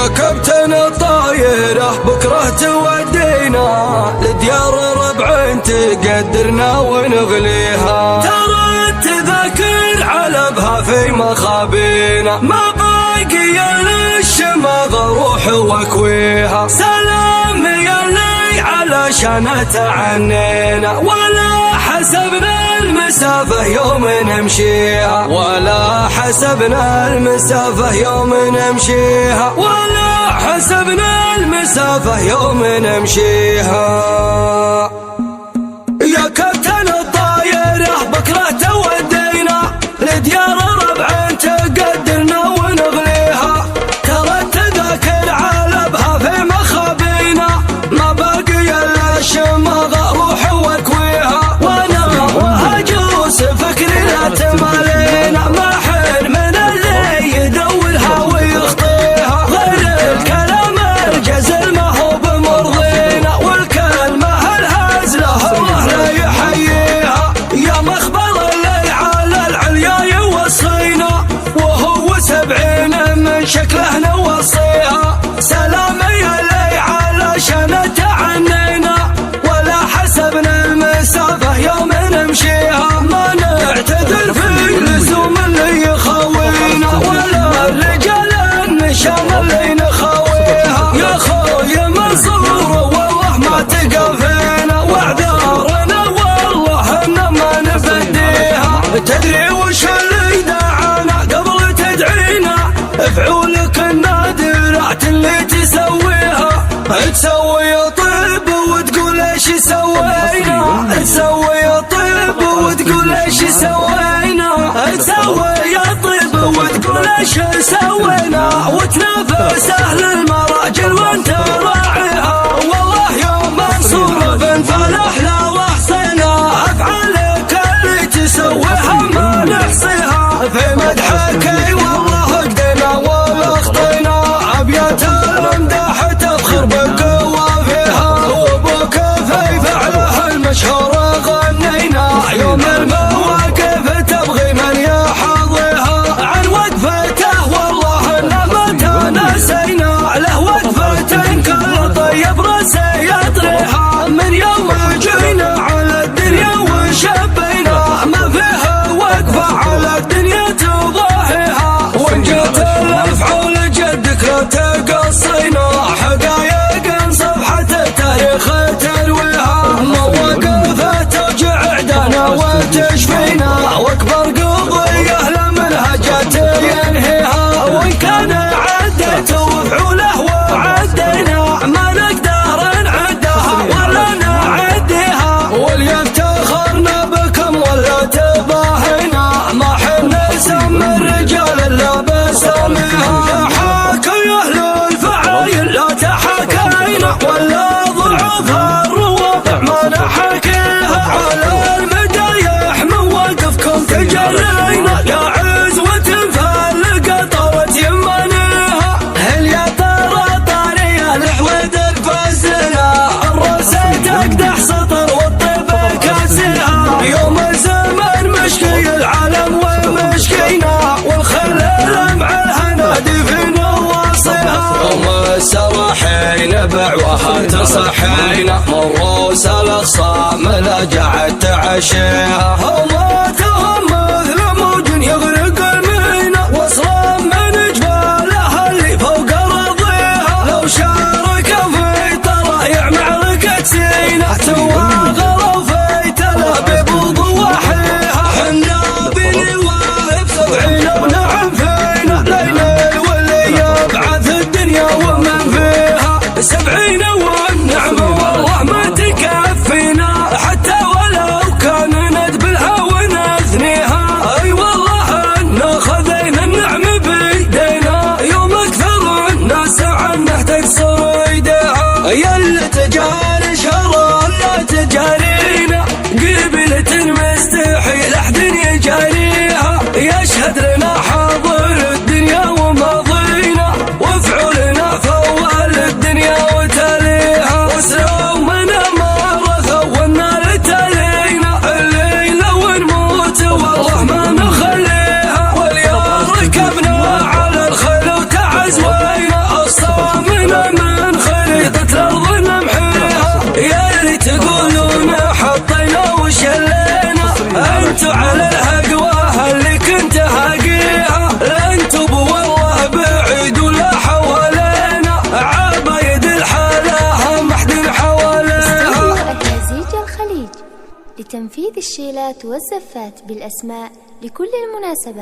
يا كابتن الطايرة بكرة تودينا لديار ربع تقدرنا ونغليها، ترى التذاكر علبها في مخابينا، ما باقي للشماغ روح واكويها. سلام يا اللي علشان تعنينا، ولا حسبنا المسافة يوم نمشيها، ولا حسبنا المسافة يوم نمشيها، ولا حسبنا المسافة يوم نمشيها. يا كابتن الطايرة بكرة تودينا لديار ربع تقدرنا ونغليها، ترى التذاكر علبها في مخابينا، ما باقي الا الشماغ روح واكويها. وانا وهجوس فكري لا تمالينا، ما حن من اللي يدورها ويخطيها، غير الكلام الجزل ما هو بمرضينا، والكلمة الهزلة الله لا يحييها. يا مخبر اللي على العليا يوصينا، وهو 70 من شكله نوصيها. سلام يا اللي علشان تعنينا، ولا حسبنا المسافة يوم نمشيها، ما نعتدل في لزوم اللي يخوينا، ولا الرجال النشام اللي نخويها. يا خوي منصور والله ما تقفينا، واعذارنا والله ان ما نفديها. تدري وش اللي دعانا قبل تدعينا؟ فعولك النادرات اللي تسويها، تسوي طيب وتقول ايش سوينا، تسوي طيب وتقول ايش سوينا، تسوي طيب وتقول ايش سوينا، وتنافس اهل المراجل وانت راعيها. والله يا منصور بن فلاح لا وحصينا، افعالك اللي تسويها ما نحصيها، في مدحك والله قدنا ولا خطينا، ابيات الممدح تفخر بقوافيها، وابوك في فعله المشهور غنينا، يوم المواقف تبغي من يحظيها، عن وقفته والله ان ما تناسينا، له وقفة كل طيب راسه يطريها، من يوم جينا على الدنيا وشبينا، ما فيها وقفة على الدنيا تضاهيها، وان جت الافعال جدك لا تقصينا، حقايق صفحة التاريخ ترويها، مواقف توجع عدانا وتشفينا، واكبر قضية لمنهجات ينهيها، وان كان عدت وفعوله وعدينا، ما نقدر نعدها ولا نعديها، وليفتخرنا بكم ولا تباهينا، ما حن نسمي الرجال الا بسميها. حاكي اهل الفعايل لا تحاكينا، ولا ضعف الروابع ما نحكيها، على المدايح من وقفكم تجرينا، يا عزوة فالقى طارت يمانيها، هل يا ترى طارية الحويد الفزنا، الراسة تقدح سطر والطيب كاسيها، يوم الزمن مشكي العالم ومشكينا، والخلل مع الهنادي في نواصيها، يوم السراحين بعوها تصحينا، مروس الاخصام لا جعت تعشيها، هماتهم مثل موج يغرق المينا، وصلا من جبالها اللي فوق راضيها، لو شارك في طرايع معركة سينا، تواغلوا في تلابيب وضواحيها، حنا بنواهب 70 ونعم فينا، ليل واللي يبعث الدنيا ومن فيها، 70 والنعم والله ما تكفينا، حتى ولو كان ندبلها تنفيذ الشيلات والزفات بالأسماء لكل المناسبات.